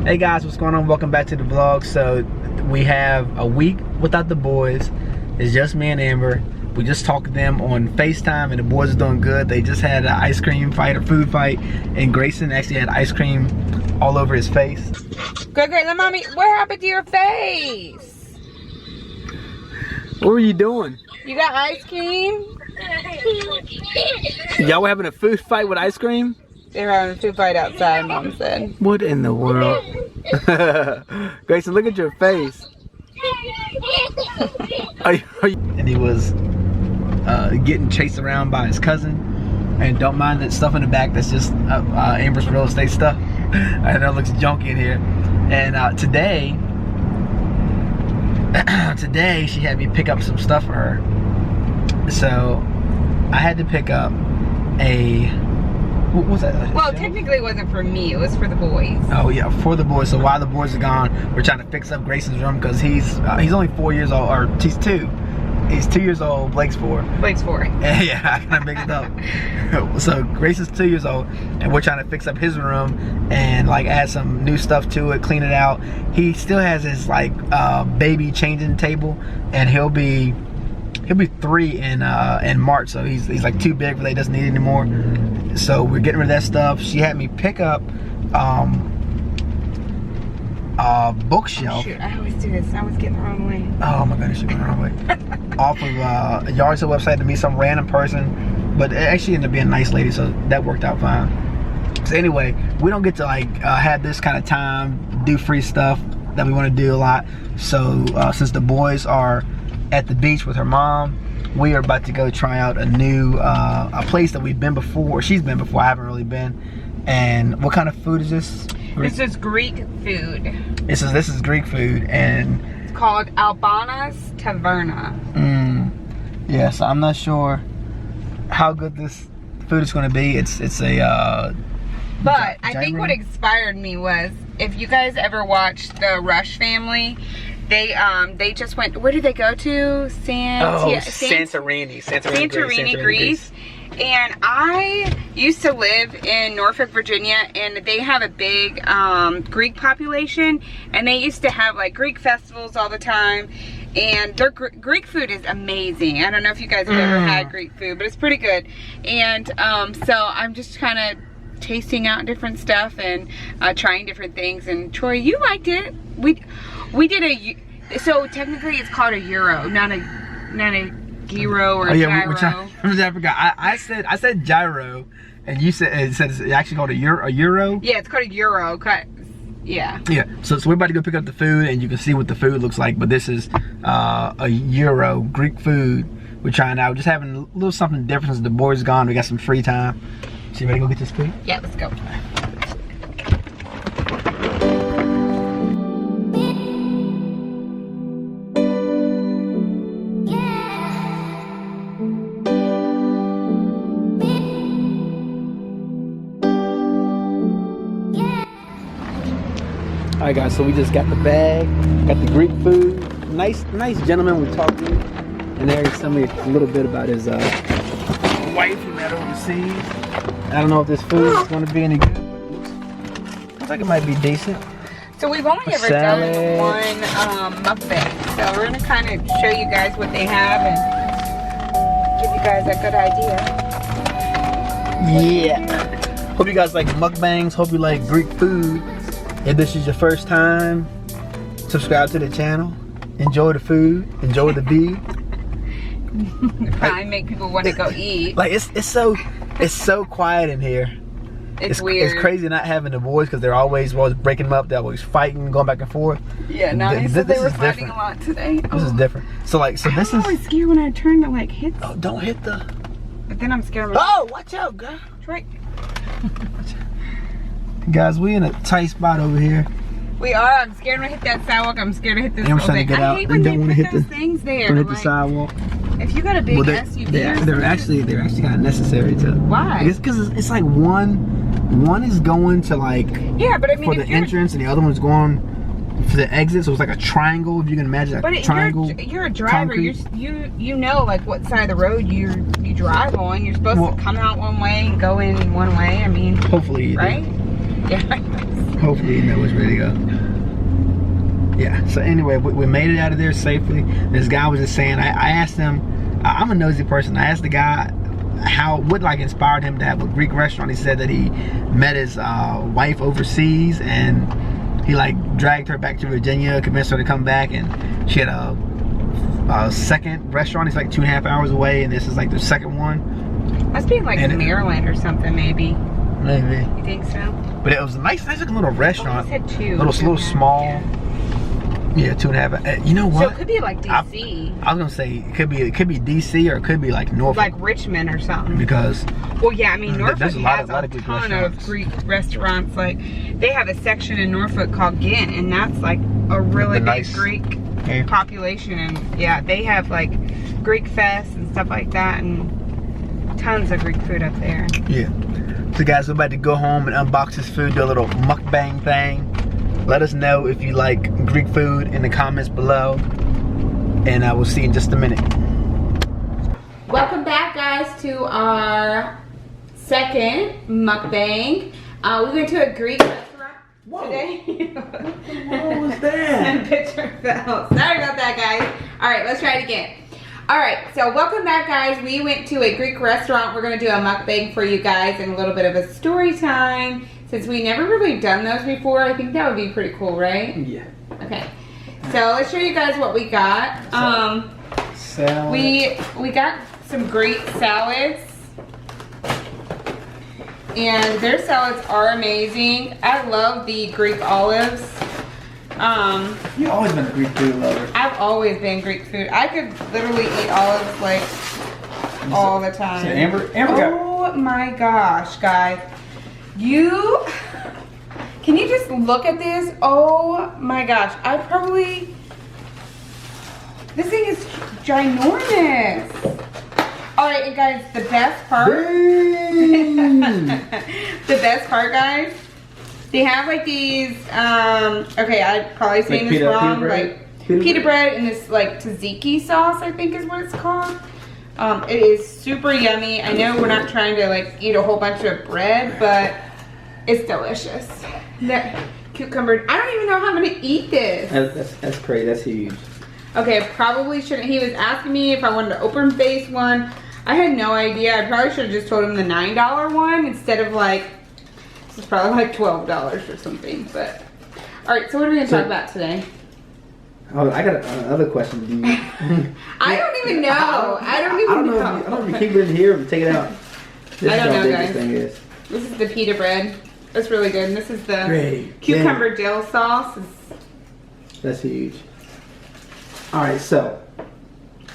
Hey guys, what's going on? Welcome back to the vlog. So we have a week without the boys. It's just me and Amber. We just talked to them on FaceTime and the boys are doing good. They just had an ice cream fight or food fight, and Grayson actually had ice cream all over his face. Great, let mommy, what happened to your face? What were you doing? You got ice cream? Y'all were having a food fight with ice cream? They were having a food fight outside, Mom said. What in the world? Grayson, look at your face. And he was getting chased around by his cousin. And don't mind that stuff in the back, that's just Amber's real estate stuff. I know it looks junky in here. And today she had me pick up some stuff for her. So I had to pick up a, what was that? Well, technically it wasn't for me, it was for the boys. Oh yeah, for the boys. So while the boys are gone, we're trying to fix up Grayson's room because he's only 4 years old, or he's 2. He's 2 years old, Blake's 4. Blake's 4. Yeah, I kind of mixed it up. So Grayson's 2 years old, and we're trying to fix up his room and like add some new stuff to it, clean it out. He still has his like baby changing table, and he'll be 3 in March, so he's like too big for that, he doesn't need it anymore. So we're getting rid of that stuff. She had me pick up a bookshelf. Shoot, I always do this. I was getting the wrong way. Oh my goodness, you're going the wrong way. Off of a yard sale website to meet some random person, but it actually ended up being a nice lady, so that worked out fine. So anyway, we don't get to like have this kind of time, do free stuff that we want to do a lot. So since the boys are at the beach with her mom, we are about to go try out a new a place that we've been before. She's been before, I haven't really been. And what kind of food is this? This is Greek food. This is Greek food, and it's called Albana's Taverna. Yeah, so I'm not sure how good this food is going to be. It's a but I think what inspired me was, if you guys ever watched the Rush family, they just went, where did they go to? Santorini, Greece. And I used to live in Norfolk, Virginia, and they have a big Greek population, and they used to have like Greek festivals all the time, and their Greek food is amazing. I don't know if you guys have ever had Greek food, but it's pretty good. And so I'm just kind of tasting out different stuff and trying different things. And Troy, you liked it. We did so technically it's called a gyro, not a gyro or gyro. I forgot. I said gyro, and you said it's actually called a euro. Yeah, it's called a euro. Yeah. Yeah. So we're about to go pick up the food, and you can see what the food looks like. But this is a euro Greek food. We're trying out, just having a little something different since the boys gone. We got some free time. So you ready to go get this food? Yeah, let's go. Alright guys, so we just got the bag, got the Greek food. Nice gentleman we talked to, and there he's telling me a little bit about his wife he met overseas. I don't know if this food is going to be any good, but it looks like it might be decent. So we've only ever done one mukbang, so we're going to kind of show you guys what they have and give you guys a good idea. Yeah. Hope you guys like mukbangs, hope you like Greek food. If this is your first time, subscribe to the channel. Enjoy the food. Enjoy the view. Probably make people want to go eat. Like it's so quiet in here. It's weird. It's crazy not having the boys because they're always breaking them up. They're always fighting, going back and forth. Yeah, no, they said they were fighting a lot today. This is different. So like, this is. I'm always scared when I turn to like hit. Oh, don't hit the. But then I'm scared. Oh, watch out, girl. Right. Guys, we in a tight spot over here. We are. I'm scared to hit that sidewalk. I'm scared to hit this. Amber's trying to get out. I hate when they put those things there. Hit the sidewalk. If you got a big SUV, they're actually kind of necessary to. Why? It's because it's like one is going to like but I mean for the entrance and the other one's going for the exit. So it's like a triangle, if you can imagine a triangle. You're a driver. You know like what side of the road you drive on. You're supposed to come out one way and go in one way. I mean, hopefully you right? do. Yeah. Hopefully you know which way to go. Yeah. So anyway, we made it out of there safely. This guy was just saying. I asked him. I'm a nosy person. I asked the guy what like inspired him to have a Greek restaurant. He said that he met his wife overseas and he like dragged her back to Virginia, convinced her to come back, and she had a second restaurant. It's like 2.5 hours away, and this is like the second one. Must be like in Maryland or something, maybe. Maybe. You think so? But it was a nice looking little restaurant. Oh, I said two. Little small. Yeah, 2.5. You know what? So it could be like DC. I was gonna say it could be DC or it could be like Norfolk. Like Richmond or something. Because. Well, yeah, I mean Norfolk has a Greek ton of Greek restaurants. Like they have a section in Norfolk called Ghent, and that's like a really big Greek population. And yeah, they have like Greek fest and stuff like that, and tons of Greek food up there. Yeah. So guys, we're about to go home and unbox this food, do a little mukbang thing. Let us know if you like Greek food in the comments below. And I will see you in just a minute. Welcome back, guys, to our second mukbang. We went to a Greek restaurant today. What was that? Picture fell. Sorry about that, guys. All right, let's try it again. All right, so welcome back, guys. We went to a Greek restaurant. We're gonna do a mukbang for you guys and a little bit of a story time. Since we never really done those before, I think that would be pretty cool, right? Yeah. Okay. So let's show you guys what we got. Salad. We got some great salads. And their salads are amazing. I love the Greek olives. You've always been a Greek food lover. I've always been Greek food. I could literally eat olives like all the time. So Amber oh my gosh, guys. Can you just look at this? Oh my gosh. This thing is ginormous. All right, and guys, the best part. The best part, guys. They have like these, okay, I'm probably saying this wrong, like pita bread and this like tzatziki sauce, I think is what it's called. It is super yummy. I know we're not trying to like eat a whole bunch of bread, but it's delicious. That cucumber, I don't even know how I'm gonna eat this. That's crazy, that's huge. Okay, I probably shouldn't. He was asking me if I wanted to open face one. I had no idea. I probably should have just told him the $9 one instead of like, this is probably like $12 or something, but. All right, so what are we gonna talk about today? Oh, I got another question. Do you, I don't even know. I don't know. I don't know if you keep it in here or take it out. I don't know, guys. This thing is. This is the pita bread. That's really good. And this is the cucumber dill sauce. That's huge. All right, so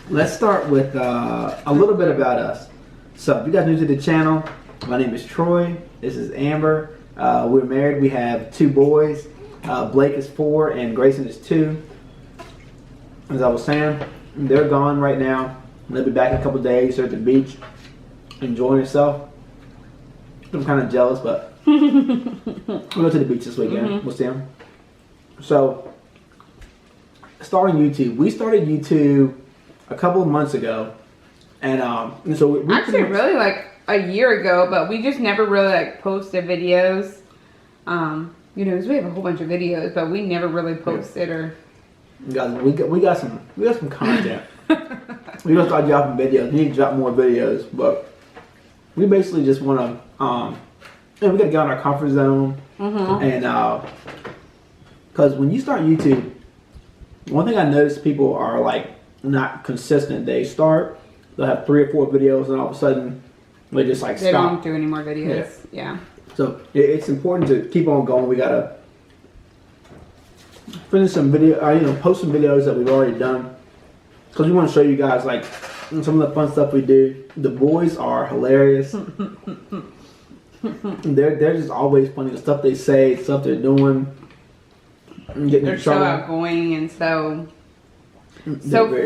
let's start with a little bit about us. So if you guys are new to the channel, my name is Troy. This is Amber. We're married. We have 2 boys. Blake is 4 and Grayson is 2. As I was saying, they're gone right now. They'll be back in a couple days. They're at the beach, enjoying themselves. I'm kind of jealous, but we'll go to the beach this weekend. We'll see them. So, starting YouTube. We started YouTube a couple of months ago, and so we actually really like a year ago, but we just never really like posted videos. You know, 'cause we have a whole bunch of videos, but we never really posted or. Guys, we got some content. We gonna start dropping videos. We need to drop more videos, but we basically just want to. We gotta get out of our comfort zone, and because when you start YouTube, one thing I noticed, people are like not consistent. They start, they'll have 3 or 4 videos, and all of a sudden they just like they stop. don't do any more videos. Yeah. So it's important to keep on going. We gotta finish some video, post some videos that we've already done, because we want to show you guys like some of the fun stuff we do. The boys are hilarious. They're just always funny. The stuff they say, the stuff they're doing. They're so outgoing and so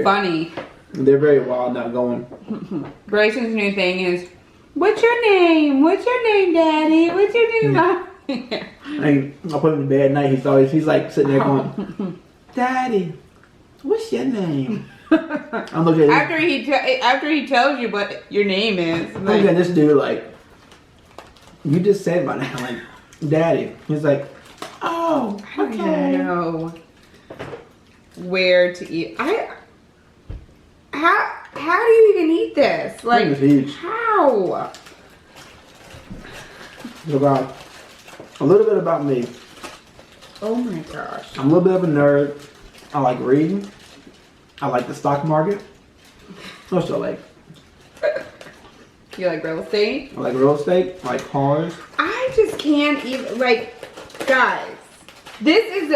funny. They're very wild and outgoing. Grayson's new thing is, what's your name? What's your name, Daddy? What's your name, Mom? And I put him to bed at night. He's like sitting there going, Daddy, what's your name? I'm looking at after he tells you what your name is. I'm looking at this dude like, you just said my name, like, Daddy. He's like, oh, okay. I don't know where to eat. How do you even eat this? Like, how? So guys, a little bit about me. Oh my gosh. I'm a little bit of a nerd. I like reading. I like the stock market. What else do I like? You like real estate? I like real estate. I like cars. I just can't even, like, guys, this is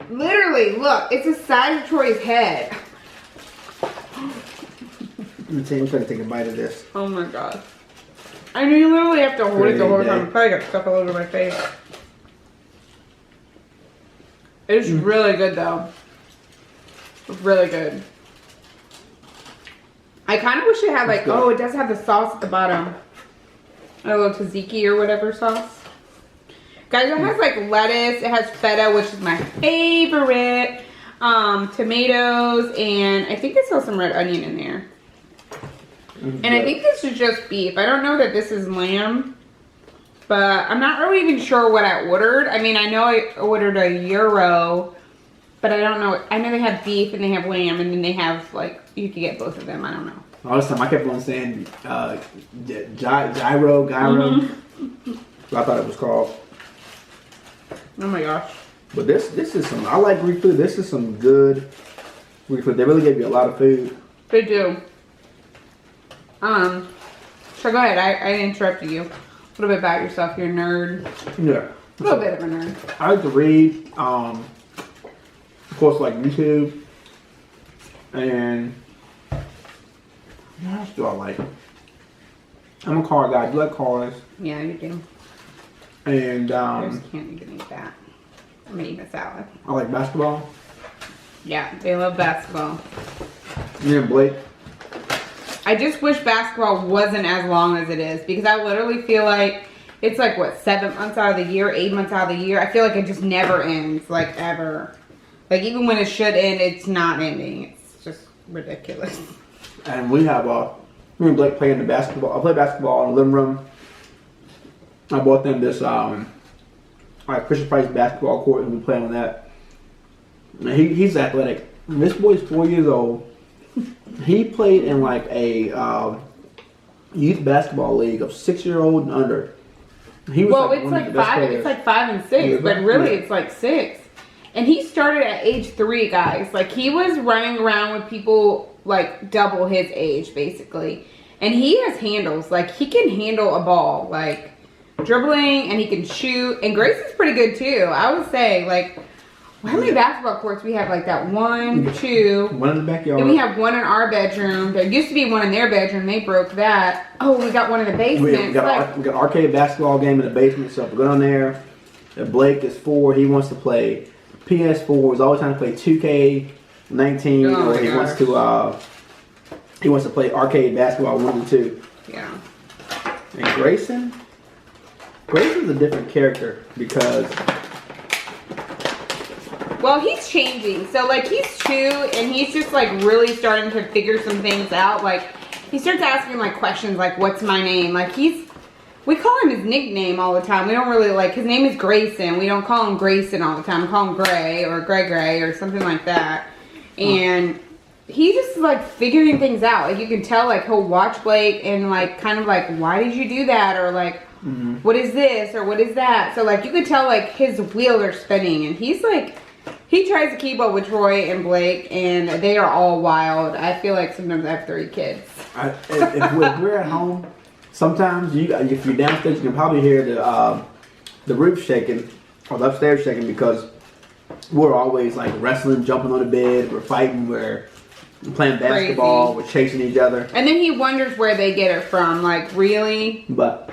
literally, look, it's the size of Troy's head. I'm trying to take a bite of this. Oh my god. I mean, you literally have to hold it the whole time. I got stuff all over my face. It's really good though. It's really good. I kind of wish it had like, oh, it does have the sauce at the bottom. A little tzatziki or whatever sauce. Guys, it has like lettuce, it has feta, which is my favorite. Tomatoes, and I think it still has some red onion in there. And I think this is just beef. I don't know that this is lamb, but I'm not really even sure what I ordered. I mean, I know I ordered a gyro, but I don't know. I know they have beef and they have lamb, and then they have like, you could get both of them. I don't know. All this time I kept on saying gyro. So I thought it was called. Oh my gosh. But this is some, I like Greek food. This is some good Greek food. They really give you a lot of food. They do. So go ahead, I interrupted you. A little bit about yourself, you're a nerd. Yeah. A little bit of a nerd. I like to read, of course, like YouTube. And what else do I like? I'm a car guy. I do like cars. Yeah, you do. And I just can't even eat that. I'm gonna eat a salad. I like basketball. Yeah, they love basketball. Me and Blake. I just wish basketball wasn't as long as it is, because I literally feel like it's like, what, 7 months out of the year, 8 months out of the year. I feel like it just never ends, like ever. Like even when it should end, it's not ending. It's just ridiculous. And we have me and Blake playing the basketball. I play basketball in the living room. I bought them this like Fisher Price basketball court, and we play on that. And he's athletic. And this boy's 4 years old. He played in like a youth basketball league of 6-year-old and under. He was it's like 5. It's like 5 and 6, but really it's like 6. And he started at age 3, guys. Like he was running around with people like double his age, basically. And he has handles. Like he can handle a ball, like dribbling, and he can shoot. And Grayson's pretty good too. I would say, like, how many basketball courts we have? Like that 1, 2. One in the backyard. Then we have one in our bedroom. There used to be one in their bedroom. They broke that. Oh, we got one in the basement. We got arcade basketball game in the basement. So if we go down there, Blake is 4. He wants to play PS4. He's always trying to play 2K19, or he wants to play arcade basketball 1 and 2. Yeah. And Grayson's a different character because. Well, he's changing. So, like, he's 2, and he's just, like, really starting to figure some things out. Like, he starts asking, like, questions, like, what's my name? Like, we call him his nickname all the time. We don't really, like, his name is Grayson. We don't call him Grayson all the time. We call him Gray or Gray or something like that. And he's just, like, figuring things out. Like, you can tell, like, he'll watch Blake and, like, kind of, like, why did you do that? Or, like, what is this? Or what is that? So, like, you could tell, like, his wheels are spinning. And he's, like, he tries to keep up with Troy and Blake, and they are all wild. I feel like sometimes I have 3 kids. If we're at home, sometimes if you're downstairs, you can probably hear the roof shaking or the upstairs shaking, because we're always like wrestling, jumping on the bed, we're fighting, we're playing basketball, we're chasing each other. And then he wonders where they get it from. Like, really? But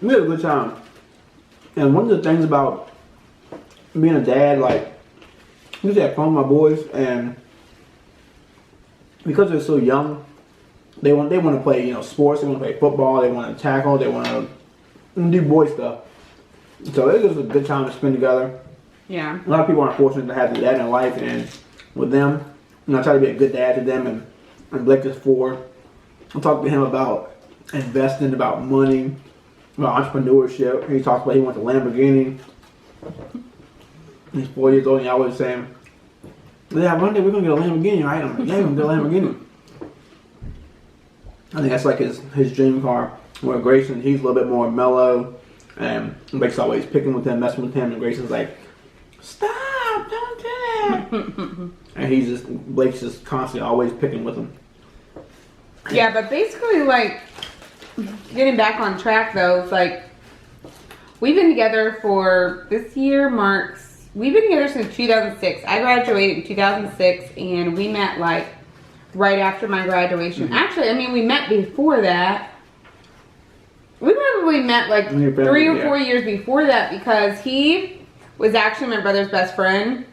We had a good time. And one of the things about being a dad, like, I used to have fun with my boys, and because they're so young, they want to play, you know, sports. They want to play football. They want to tackle. They want to do boy stuff. So it was a good time to spend together. Yeah. A lot of people aren't fortunate to have that in their life, and with them, you know, I try to be a good dad to them, and Blake is 4. I talked to him about investing, about money, about entrepreneurship. He talks about he wants a Lamborghini. He's 4 years old, and I was saying, yeah, one day we're going to get a Lamborghini, right? I'm like, yeah, we're going to get a Lamborghini. I think that's like his dream car. Where Grayson, he's a little bit more mellow, and Blake's always picking with him, messing with him, and Grayson's like, stop, don't do that. And Blake's just constantly always picking with him. Yeah, but basically, like, getting back on track though, it's like, we've been together for, this year marks, we've been together since 2006. I graduated in 2006, and we met like right after my graduation. Mm-hmm. Actually, I mean, we met before that. We probably met like 3 or 4 years before that, because he was actually my brother's best friend,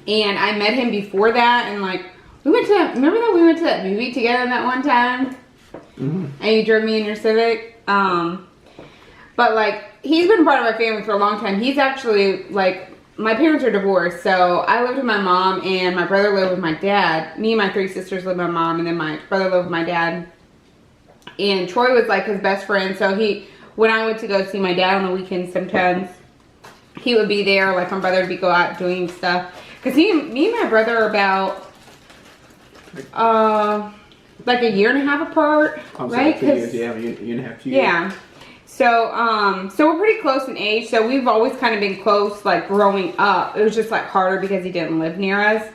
and I met him before that, and like we went to remember that we went to that movie together that one time, mm-hmm. and you drove me in your Civic. But like he's been part of my family for a long time. He's actually like, my parents are divorced, so I lived with my mom, and my brother lived with my dad. Me and my 3 sisters lived with my mom, and then my brother lived with my dad. And Troy was like his best friend, so when I went to go see my dad on the weekends, sometimes he would be there. Like my brother would go out doing stuff, because me and my brother are about like a year and a half apart, right? 2 years, yeah, a year and a half, 2 years. Yeah. So so we're pretty close in age. So we've always kind of been close, like growing up. It was just like harder because he didn't live near us.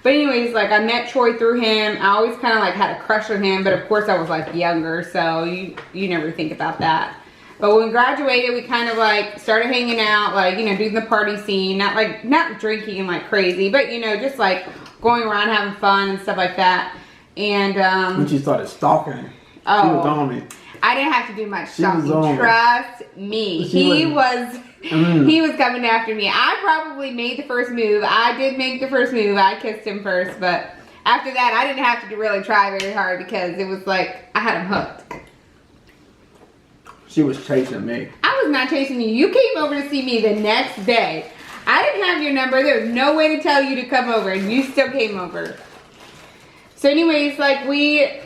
But anyways, like I met Troy through him. I always kind of like had a crush on him, but of course I was like younger, so you never think about that. But when we graduated, we kind of like started hanging out, like, you know, doing the party scene, not drinking and like crazy, but you know, just like going around having fun and stuff like that. And when she started stalking, she was on me. I didn't have to do much stalking. Trust me. He was coming after me. I probably made the first move. I did make the first move. I kissed him first, but after that, I didn't have to really try very hard, because it was like I had him hooked. She was chasing me. I was not chasing you. You came over to see me the next day. I didn't have your number. There was no way to tell you to come over, and you still came over. So anyways, like we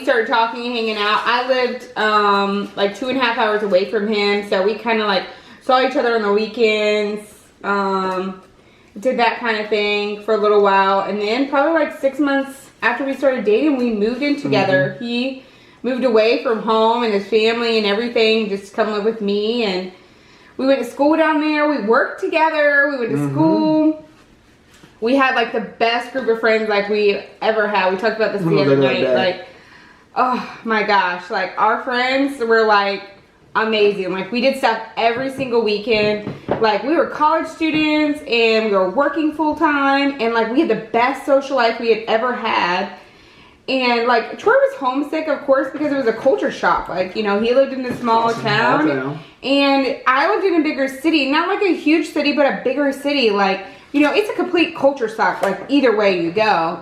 started talking and hanging out. I lived like 2.5 hours away from him, so we kind of like saw each other on the weekends, did that kind of thing for a little while, and then probably like 6 months after we started dating, we moved in together. Mm-hmm. He moved away from home and his family and everything, just to come live with me, and we went to school down there. We worked together. We went to mm-hmm. school. We had like the best group of friends like we ever had. We talked about this the other night. Like, oh my gosh, like our friends were like amazing. Like we did stuff every single weekend. Like we were college students and we were working full time, and like we had the best social life we had ever had. And like Troy was homesick, of course, because it was a culture shock. Like, you know, he lived in this small town, and I lived in a bigger city. Not like a huge city, but a bigger city. Like, you know, it's a complete culture shock, like either way you go.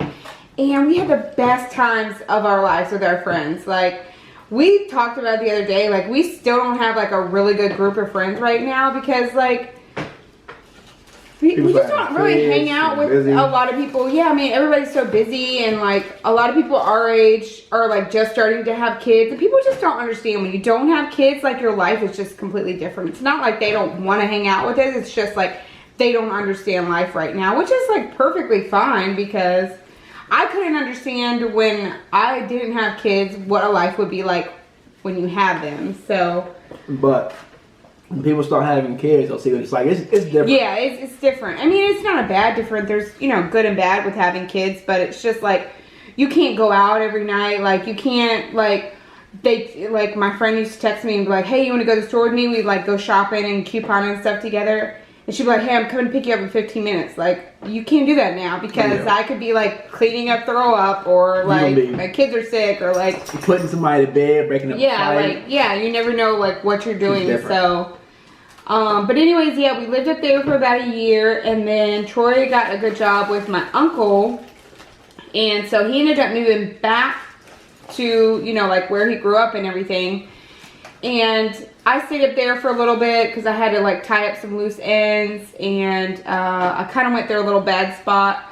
And we had the best times of our lives with our friends. Like, we talked about it the other day, like we still don't have like a really good group of friends right now, because like we just don't really hang out with a lot of people. Yeah, I mean, everybody's so busy, and like a lot of people our age are like just starting to have kids, and people just don't understand when you don't have kids, like your life is just completely different. It's not like they don't want to hang out with us, it's just like they don't understand life right now, which is like perfectly fine, because I couldn't understand when I didn't have kids what a life would be like when you have them. So, but when people start having kids, they'll see what it's like. It's different. Yeah, it's different. I mean, it's not a bad different. There's, you know, good and bad with having kids, but it's just like you can't go out every night. Like you can't like my friend used to text me and be like, hey, you want to go to the store with me? We'd like go shopping and couponing and stuff together. And she'd be like, hey, I'm coming to pick you up in 15 minutes. Like, you can't do that now because I could be like cleaning up throw up, or like my kids are sick, or like putting somebody to bed, breaking up a fight. You never know like what you're doing. So but anyways, yeah, we lived up there for about a year, and then Troy got a good job with my uncle, and so he ended up moving back to, you know, like where he grew up and everything. And I stayed up there for a little bit because I had to like tie up some loose ends, and I kind of went through a little bad spot.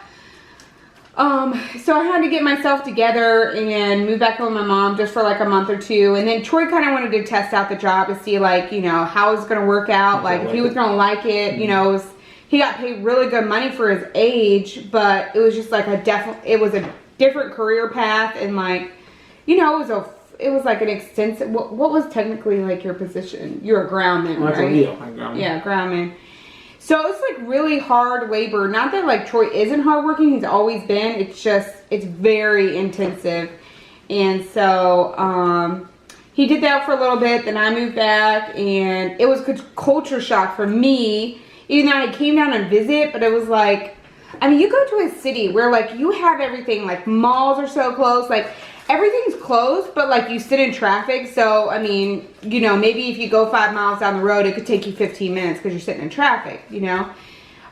So I had to get myself together and move back home with my mom just for like a month or two. And then Troy kind of wanted to test out the job to see like, you know, how it was going to work out, like if he was going to like it. You know, he got paid really good money for his age, but it was just like it was a different career path, and like, you know, it was like an extensive, what was technically like your position? You're a groundman, right? Yeah, groundman. So it's like really hard labor. Not that like Troy isn't hardworking, he's always been. It's just, it's very intensive. And so he did that for a little bit, then I moved back, and it was culture shock for me. Even though I came down and visit, but it was like, I mean, you go to a city where like you have everything, like malls are so close, like everything's closed, but like you sit in traffic. So I mean, you know, maybe if you go 5 miles down the road, it could take you 15 minutes because you're sitting in traffic, you know.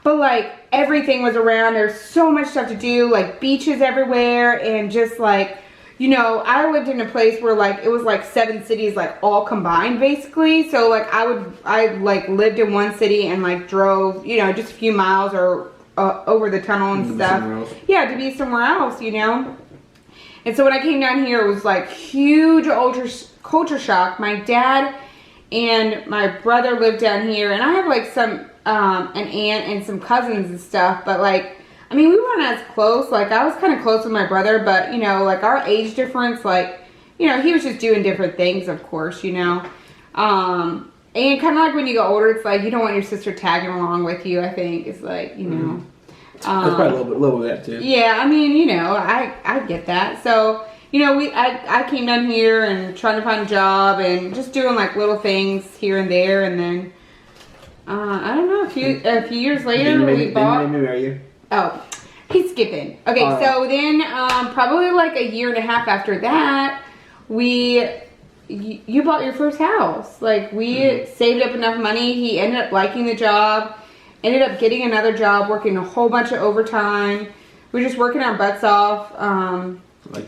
But like everything was around. There's so much stuff to do, like beaches everywhere, and just like, you know, I lived in a place where like it was like 7 cities like all combined basically. So like I like lived in one city and like drove, you know, just a few miles or over the tunnel and stuff. Yeah, to be somewhere else, you know. And so when I came down here, it was like huge culture shock. My dad and my brother lived down here, and I have like some an aunt and some cousins and stuff, but like, I mean, we weren't as close. Like I was kind of close with my brother, but you know, like our age difference, like, you know, he was just doing different things, of course, you know. And kind of like when you go older, it's like you don't want your sister tagging along with you, I think. It's like, you know. That's probably a little bit of that too. Yeah, I mean, you know, I get that. So, you know, I came down here and trying to find a job and just doing like little things here and there, and then I don't know, a few years later we bought. Oh, he's skipping. Okay, so then probably like a year and a half after that, you bought your first house. Like we saved up enough money. He ended up liking the job. Ended up getting another job, working a whole bunch of overtime. We were just working our butts off.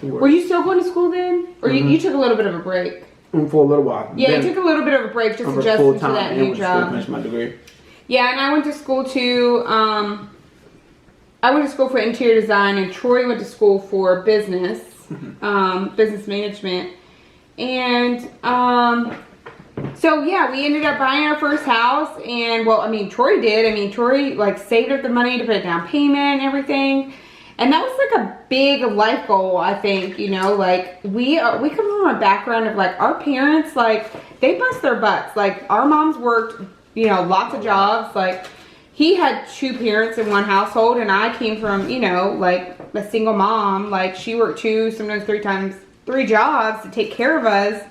Were you still going to school then? Or you took a little bit of a break? For a little while. Yeah, you took a little bit of a break just adjusting to that new job. Finish my degree. Yeah, and I went to school too. I went to school for interior design, and Troy went to school for business, business management. And so yeah, we ended up buying our first house, and well, I mean, Troy did. I mean, Troy like saved up the money to put a down payment and everything, and that was like a big life goal, I think. You know, like we come from a background of like our parents, like they bust their butts. Like our moms worked, you know, lots of jobs. Like he had 2 parents in one household, and I came from, you know, like a single mom. Like she worked 2, sometimes 3 jobs to take care of us.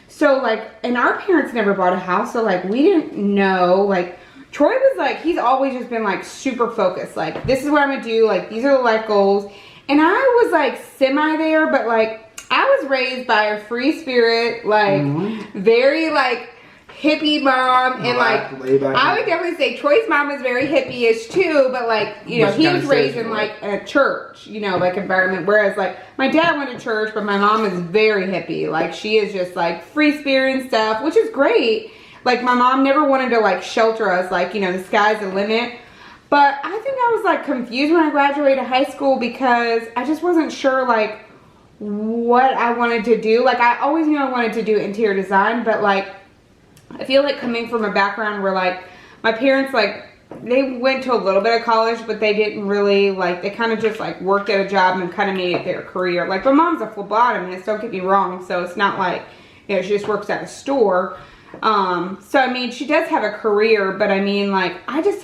So like, and our parents never bought a house, so like we didn't know. Like Troy was like, he's always just been like super focused, like this is what I'm gonna do, like these are the life goals. And I was like semi there, but like I was raised by a free spirit, like very like hippie mom, and like I would definitely say Troy's mom was very hippie-ish too, but like, you know, he was raised in like a church, you know, like environment, whereas like my dad went to church, but my mom is very hippie. Like she is just like free spirit and stuff, which is great. Like my mom never wanted to like shelter us, like, you know, the sky's the limit. But I think I was like confused when I graduated high school because I just wasn't sure like what I wanted to do. Like I always knew I wanted to do interior design, but like I feel like coming from a background where like my parents, like they went to a little bit of college, but they didn't really like, they kind of just like worked at a job and kind of made it their career. Like my mom's a phlebotomist, don't get me wrong, so it's not like, you know, she just works at a store. So I mean, she does have a career, but I mean, like I just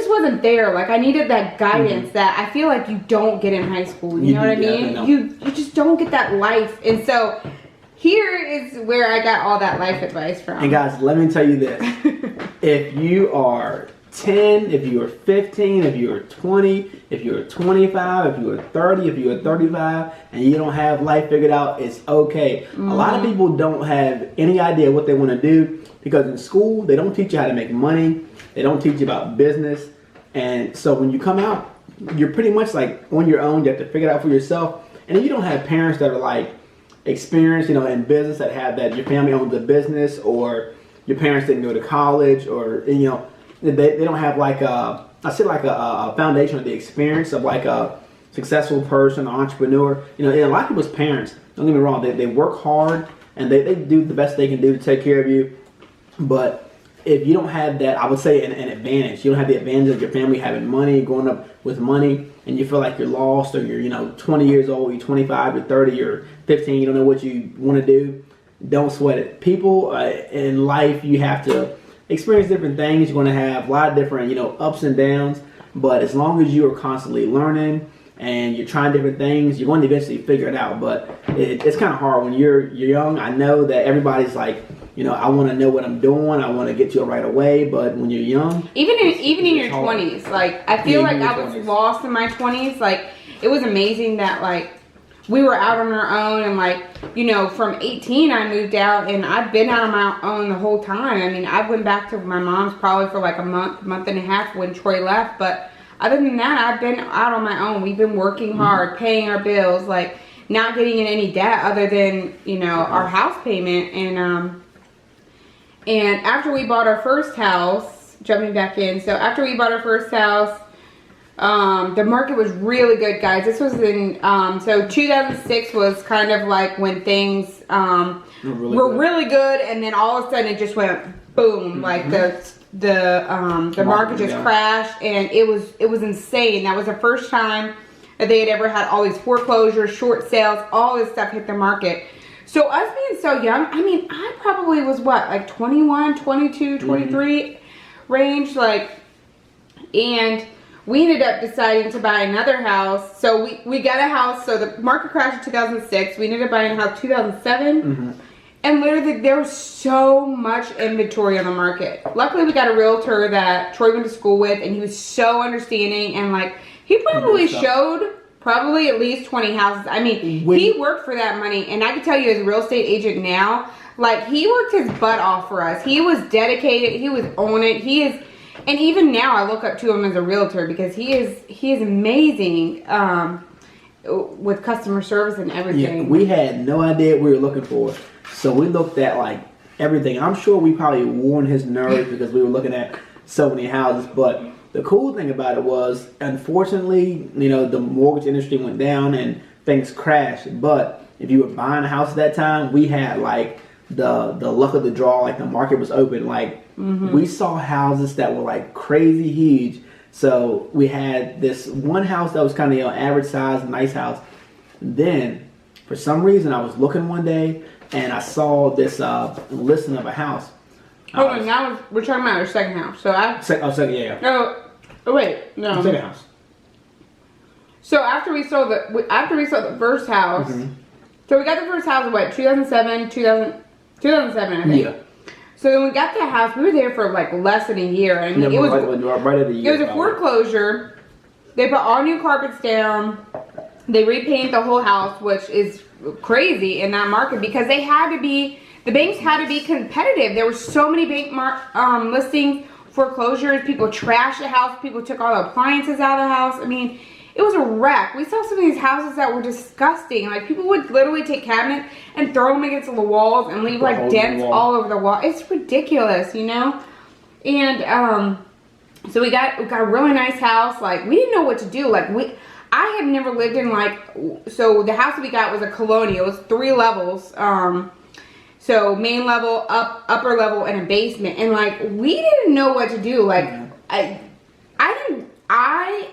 wasn't there. Like I needed that guidance that I feel like you don't get in high school. You know what I mean? You just don't get that life. And so here is where I got all that life advice from. And guys, let me tell you this. if you are 10, if you are 15, if you are 20, if you are 25, if you are 30, if you are 35, and you don't have life figured out, it's okay. A lot of people don't have any idea what they want to do because in school, they don't teach you how to make money. They don't teach you about business. And so when you come out, you're pretty much like on your own. You have to figure it out for yourself. And if you don't have parents that are like experienced, you know, in business, that have that your family owns a business, or your parents didn't go to college, or, you know, they don't have like a foundation of the experience of like a successful person, an entrepreneur. You know, and a lot of people's parents, don't get me wrong, they work hard and they do the best they can do to take care of you. But if you don't have that, I would say an advantage. You don't have the advantage of your family having money, growing up with money, and you feel like you're lost, or you're, you know, 20 years old, you're 25, you're 30, you're 15, you don't know what you want to do. Don't sweat it. People in life, you have to experience different things. You're going to have a lot of different, you know, ups and downs. But as long as you are constantly learning and you're trying different things, you're going to eventually figure it out. But it's kind of hard when you're young. I know that everybody's like, you know, I want to know what I'm doing. I want to get to it right away. But when you're young, even in your 20s, like I feel like I was lost in my 20s. Like it was amazing that like we were out on our own, and like, you know, from 18 I moved out, and I've been out on my own the whole time. I mean, I went back to my mom's probably for like a month and a half when Troy left, but other than that, I've been out on my own. We've been working hard, paying our bills, like not getting in any debt other than, you know, our house payment. And after we bought our first house, jumping back in, so after we bought our first house, the market was really good, guys. This was in, so 2006 was kind of like when things were really good, and then all of a sudden it just went boom, like the market just crashed, and it was insane. That was the first time that they had ever had all these foreclosures, short sales, all this stuff hit the market. So us being so young, I mean, I probably was what, like 21, 22, 23 range, like, and we ended up deciding to buy another house. So we got a house. So the market crashed in 2006. We ended up buying a house 2007. And literally there was so much inventory on the market. Luckily we got a realtor that Troy went to school with, and he was so understanding, and like he probably showed probably at least 20 houses. I mean, he worked for that money, and I can tell you as a real estate agent now, like he worked his butt off for us. He was dedicated. He was on it. He is. And even now, I look up to him as a realtor because he is amazing with customer service and everything. Yeah, we had no idea what we were looking for, so we looked at like everything. I'm sure we probably wore his nerves because we were looking at so many houses. But the cool thing about it was, unfortunately, you know, the mortgage industry went down and things crashed. But if you were buying a house at that time, we had like the luck of the draw. Like the market was open. Like we saw houses that were like crazy huge. So we had this one house that was kind of, you know, average size, nice house. Then for some reason I was looking one day and I saw this listing of a house. Hold on, now we're talking about our second house. So second, yeah. Oh wait, no. Second house. So after we sold the first house, so we got the first house in what, 2007, I think. Yeah. So when we got the house, we were there for like less than a year. I mean, it was right at a year. It was a foreclosure. They put all new carpets down. They repainted the whole house, which is crazy in that market because they had to be, the banks had to be competitive. There were so many bank listings, foreclosures. People trashed the house. People took all the appliances out of the house. I mean, it was a wreck. We saw some of these houses that were disgusting. Like people would literally take cabinets and throw them against the walls and leave like dents all over the wall. It's ridiculous, you know? And so we got a really nice house. Like we didn't know what to do. Like I had never lived in like, so the house that we got was a colonial. It was 3 levels. So main level, upper level, and a basement. And like we didn't know what to do. Like I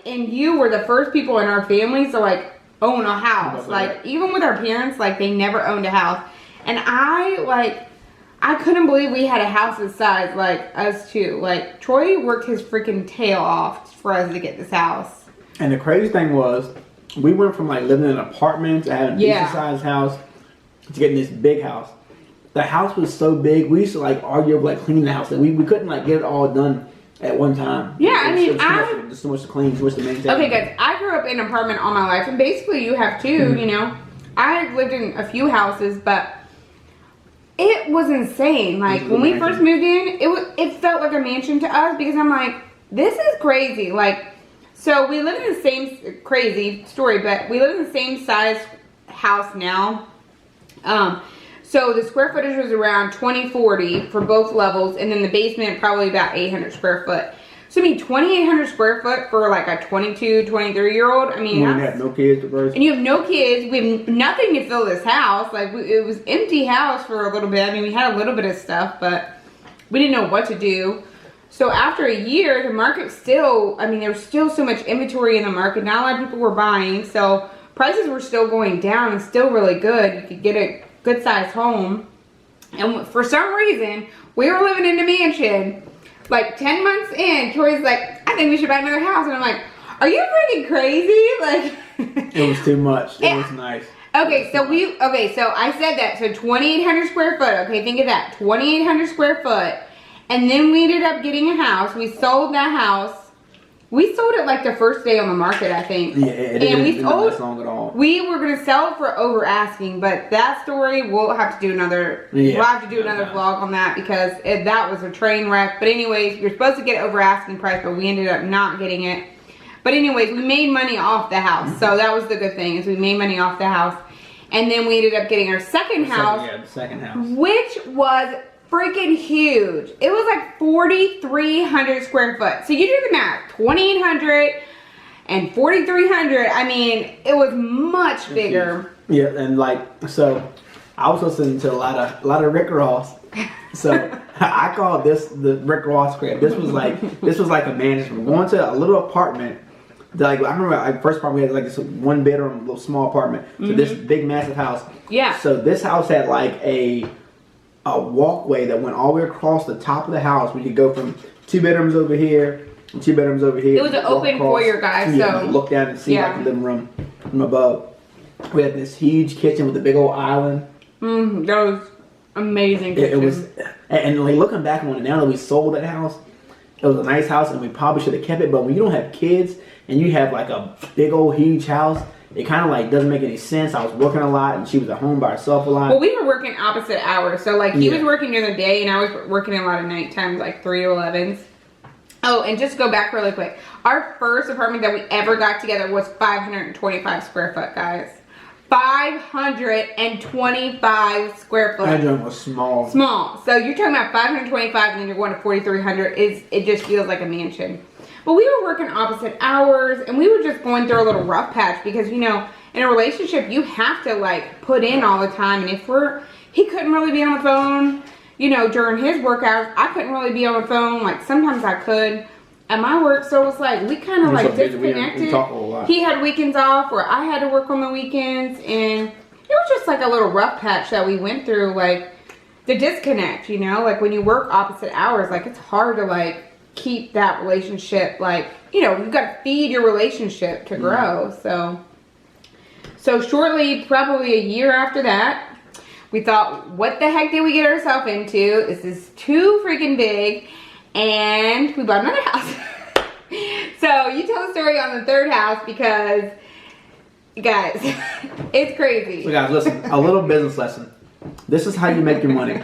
and you were the first people in our family to like own a house. Like even with our parents, like they never owned a house. And I couldn't believe we had a house this size, like us two. Like Troy worked his freaking tail off for us to get this house. And the crazy thing was, we went from like living in an apartment to having a decent sized house to getting this big house. the house was so big. We used to like argue over like cleaning the house. That we couldn't like get it all done at one time. Yeah, I mean, just too much to clean, too much to maintain. Okay, guys, I grew up in an apartment all my life, and basically you have too. You know, I lived in a few houses, but it was insane. Like when we first moved in, it felt like a mansion to us because I'm like, this is crazy. Like, so we live in the same crazy story, but we live in the same size house now. So the square footage was around 2040 for both levels, and then the basement probably about 800 square foot. So I mean, 2,800 square foot for like a 22, 23-year-old. I mean, you have no kids at first. And you have no kids. We have nothing to fill this house. Like it was empty house for a little bit. I mean, we had a little bit of stuff, but we didn't know what to do. So after a year, the market still, I mean, there was still so much inventory in the market. Not a lot of people were buying, so prices were still going down and still really good. You could get a good sized home. And for some reason, we were living in a mansion. Like 10 months in, Tori's like, I think we should buy another house. And I'm like, are you freaking crazy? Like, it was too much. It was nice. Okay, so I said that. So 2,800 square foot. Okay, think of that. 2,800 square foot. And then we ended up getting a house. We sold that house. We sold it like the first day on the market, I think. Yeah, it didn't last long at all. We were gonna sell it for over asking, but that story we'll have to do another. Yeah, we'll have to do another vlog on that because that was a train wreck. But anyways, you're supposed to get over asking price, but we ended up not getting it. But anyways, we made money off the house, so that was the good thing is we made money off the house, and then we ended up getting our second house. The second house, which was freaking huge. It was like 4,300 square foot. So you do the math, 2,800 and 4,300. I mean, it was much bigger. Yeah, and like, so I was listening to a lot of Rick Ross. So I called this the Rick Ross crib. This was like a mansion. We're going to a little apartment. Like I remember, like first apartment we had like this one bedroom, little small apartment. So this big massive house. Yeah. So this house had like a walkway that went all the way across the top of the house. We could go from 2 bedrooms over here and 2 bedrooms over here. It was an open foyer, guys. So look down and see like the living room from above. We had this huge kitchen with a big old island. That was amazing kitchen. It was, and like looking back on it now that we sold that house, it was a nice house and we probably should have kept it. But when you don't have kids and you have like a big old huge house, it kind of like doesn't make any sense. I was working a lot and she was at home by herself a lot. Well, we were working opposite hours. So like he was working during the day and I was working a lot of night times, like 3 to 11s. Oh, and just go back really quick. Our first apartment that we ever got together was 525 square foot, guys. 525 square foot. That joint was small. Small. So you're talking about 525 and then you're going to 4,300. It just feels like a mansion. But we were working opposite hours and we were just going through a little rough patch because, you know, in a relationship, you have to like put in all the time. And he couldn't really be on the phone, you know, during his work hours. I couldn't really be on the phone. Like sometimes I could at my work. So it was like, we kind of like disconnected. We talk a lot. He had weekends off where I had to work on the weekends. And it was just like a little rough patch that we went through, like the disconnect, you know, like when you work opposite hours, like it's hard to like keep that relationship, like, you know, you've got to feed your relationship to grow. So shortly, probably a year after that, we thought, what the heck did we get ourselves into? This is too freaking big. And we bought another house. So you tell the story on the third house because, guys, it's crazy. So guys, listen, a little business lesson. This is how you make your money.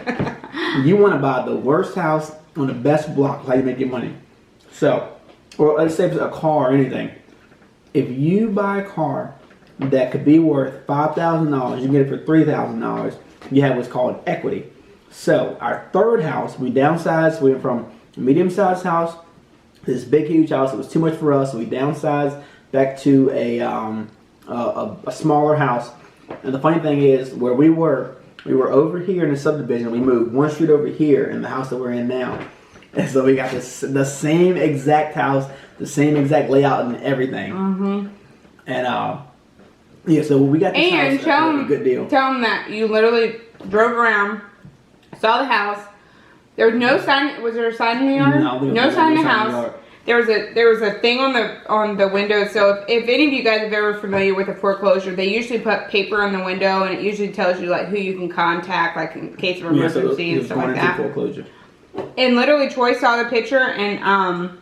You want to buy the worst house on the best block, how you make your money. So, or let's say it's a car or anything. If you buy a car that could be worth $5,000, you get it for $3,000, you have what's called equity. So, our third house, we downsized. We went from a medium-sized house to this big, huge house. It was too much for us, so we downsized back to a smaller house. And the funny thing is, where we were over here in the subdivision. We moved one street over here in the house that we're in now. And so we got the same exact house, the same exact layout and everything. And yeah, so we got this house at a good deal. Tell them that you literally drove around, saw the house. There was no sign. Was there a sign in the yard? No, no sign in the house. there was a thing on the window. So if any of you guys are ever familiar with a foreclosure, they usually put paper on the window, and it usually tells you like who you can contact, like in case of emergency and stuff like that. Foreclosure. And literally, Troy saw the picture and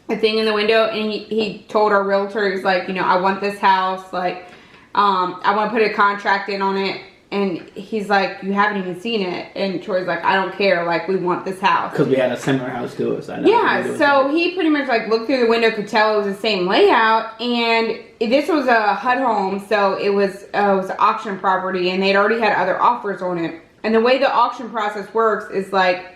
a thing in the window, and he told our realtor, he was like, you know, I want this house, like, I want to put a contract in on it. And he's like, you haven't even seen it. And Troy's like, I don't care, like, we want this house. Because we had a similar house to us. I know. Yeah, so he pretty much like looked through the window, could tell it was the same layout. And this was a HUD home, so it was an auction property, and they'd already had other offers on it. And the way the auction process works is like,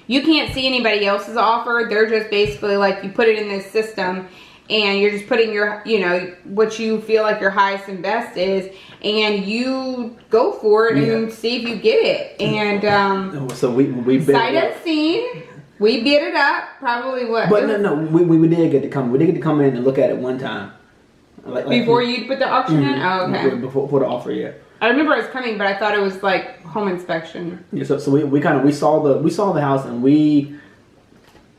you can't see anybody else's offer. They're just basically like, you put it in this system, and you're just putting your, you know, what you feel like your highest and best is, and you go for it and see if you get it. And so we bid sight unseen, we bid it up. Probably what? But no, we did get to come. We did get to come in and look at it one time. Like before you put the auction in. Oh, okay. Before the offer, yeah. I remember I was coming, but I thought it was like home inspection. Yeah. So we saw the house, and we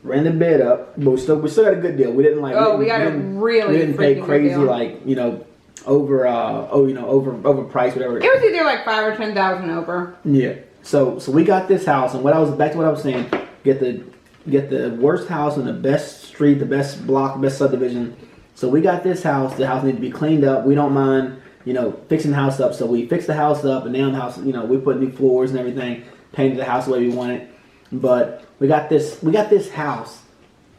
ran the bid up, but we still got a good deal. We didn't like. Oh, we didn't pay crazy, like, you know, over price, whatever. It was either like $5,000 or $10,000 over. Yeah. So we got this house, and back to what I was saying, get the worst house in the best street, the best block, the best subdivision. So we got this house. The house needs to be cleaned up. We don't mind, you know, fixing the house up. So we fixed the house up, and now the house, you know, we put new floors and everything, painted the house the way we want it. But we got this house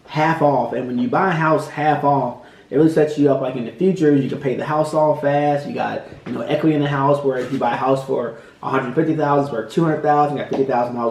half off, and when you buy a house half off, it really sets you up like in the future. You can pay the house off fast. You got, you know, equity in the house, where if you buy a house for $150,000 or $200,000, you got $50,000.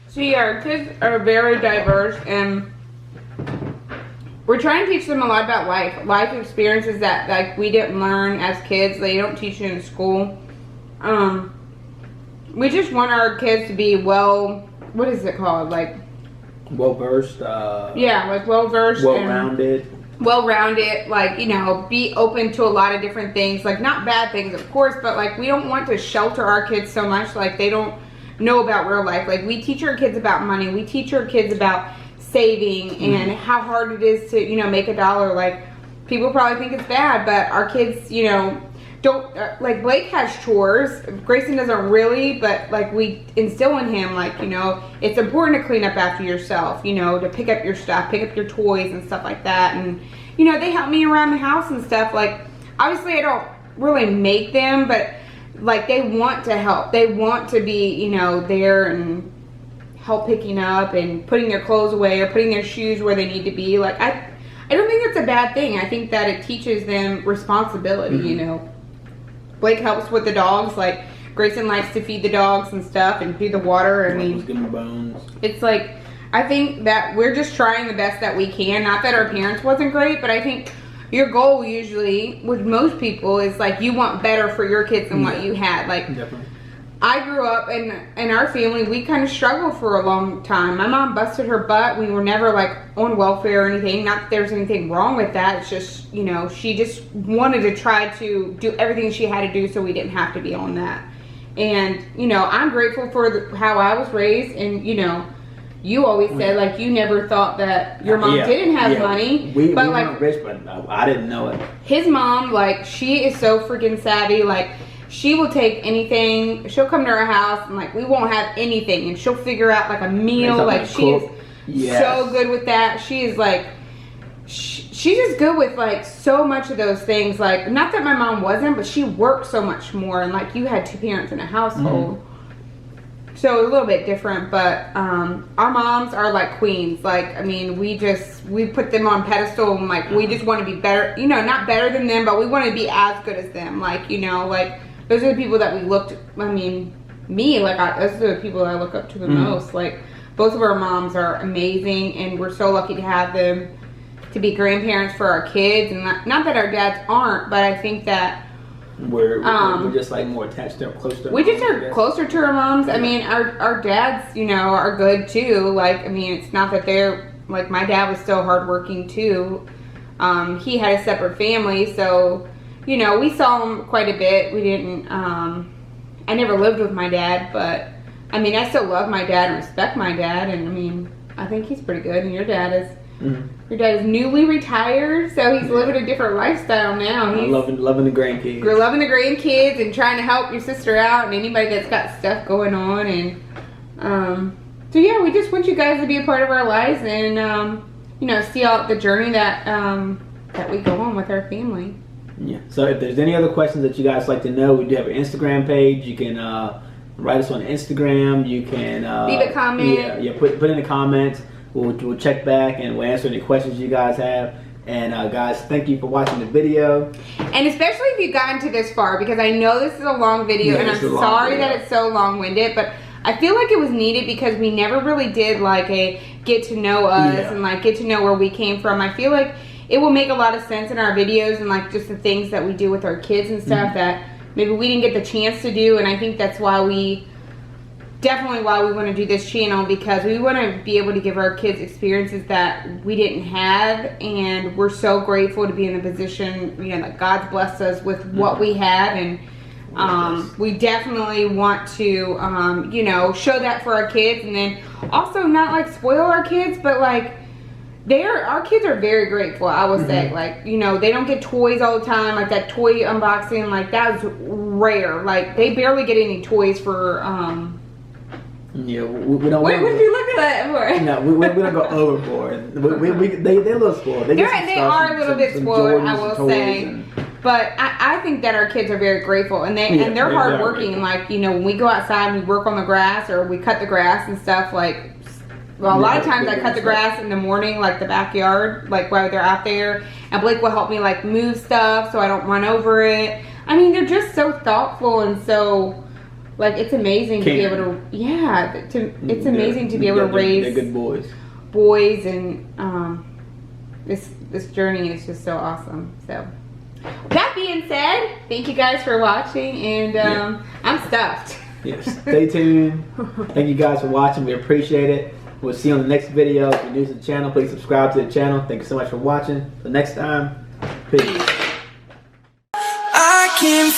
See, our kids are very diverse, and we're trying to teach them a lot about life experiences that like we didn't learn as kids. They don't teach you in school. We just want our kids to be what is it called? Like well versed. Like well versed, well rounded. Like, you know, be open to a lot of different things. Like, not bad things, of course, but like we don't want to shelter our kids so much. Like, they don't know about real life. Like, we teach our kids about money. We teach our kids about saving and how hard it is to, you know, make a dollar. Like, people probably think it's bad, but our kids, you know, don't like, Blake has chores. Grayson doesn't really, but like we instill in him, like, you know, it's important to clean up after yourself, you know, to pick up your stuff, pick up your toys and stuff like that. And, you know, they help me around the house and stuff. Like, obviously I don't really make them, but like, they want to help. They want to be, you know, there and help picking up and putting their clothes away or putting their shoes where they need to be. Like, I don't think that's a bad thing. I think that it teaches them responsibility, you know. Blake helps with the dogs. Like, Grayson likes to feed the dogs and stuff and feed the water. I mean, give them bones. It's like, I think that we're just trying the best that we can. Not that our parents wasn't great, but I think your goal usually with most people is like, you want better for your kids than what you had. Like, definitely. I grew up in our family, we kind of struggled for a long time. My mom busted her butt. We were never like on welfare or anything. Not that there's anything wrong with that. It's just, you know, she just wanted to try to do everything she had to do so we didn't have to be on that. And, you know, I'm grateful for how I was raised. And, you know, you always said, like, you never thought that your mom didn't have money. We like, weren't rich, but I didn't know it. His mom, like, she is so freaking savvy. Like, she will take anything. She'll come to our house and, like, we won't have anything. And she'll figure out, like, a meal. Like, she is so good with that. She is, like, she's just good with, like, so much of those things. Like, not that my mom wasn't, but she worked so much more. And, like, you had two parents in a household. So a little bit different, but our moms are like queens. Like, I mean, we put them on pedestal and like, we just want to be better, you know, not better than them, but we want to be as good as them. Like, you know, like, those are the people that we looked, I mean, me, like, those are the people that I look up to the most. Like, both of our moms are amazing, and we're so lucky to have them to be grandparents for our kids. And not that our dads aren't, but I think that We're just like more attached to closer to we just moms, I are guess. closer to our moms. Yeah. I mean, our dads, you know, are good too. Like, I mean, it's not that they're like, my dad was still hardworking too. He had a separate family, so you know, we saw him quite a bit. We didn't. I never lived with my dad, but I mean, I still love my dad and respect my dad, and I mean, I think he's pretty good. And your dad is. Mm-hmm. Your dad is newly retired, so he's living a different lifestyle now. He's loving the grandkids. We're loving the grandkids and trying to help your sister out and anybody that's got stuff going on. And so yeah, we just want you guys to be a part of our lives and you know, see out the journey that that we go on with our family. Yeah. So if there's any other questions that you guys like to know, we do have an Instagram page. You can write us on Instagram. You can Leave a comment. Yeah. Put in the comments. We'll check back and we'll answer any questions you guys have. And guys, thank you for watching the video. And especially if you've gotten to this far, because I know this is a long video, Yeah, and I'm sorry that it's so long-winded, but I feel like it was needed because we never really did like a get to know us and like get to know where we came from. I feel like it will make a lot of sense in our videos and like just the things that we do with our kids and stuff that maybe we didn't get the chance to do. And I think that's why definitely why we want to do this channel, because we want to be able to give our kids experiences that we didn't have, and we're so grateful to be in the position, you know, that God's blessed us with what we have. And we definitely want to you know, show that for our kids, and then also not like spoil our kids, but like our kids are very grateful, I will say. Like, you know, they don't get toys all the time, like that toy unboxing, like that's rare. Like they barely get any toys for yeah, we don't. What did you look at that for? No, we don't go overboard. They're a little spoiled. They are a little bit spoiled, I will say. But I think that our kids are very grateful, and they're hardworking. Like, you know, when we go outside and we work on the grass or we cut the grass and stuff, like, well, a lot of times I cut the grass in the morning, like the backyard, like while they're out there, and Blake will help me like move stuff so I don't run over it. I mean, they're just so thoughtful and so. Like, it's amazing to be able to, it's amazing to be able to raise they're good boys, and this journey is just so awesome. So, that being said, thank you guys for watching, and I'm stuffed. Yes, stay tuned. Thank you guys for watching. We appreciate it. We'll see you on the next video. If you're new to the channel, please subscribe to the channel. Thank you so much for watching. Till next time, peace. I can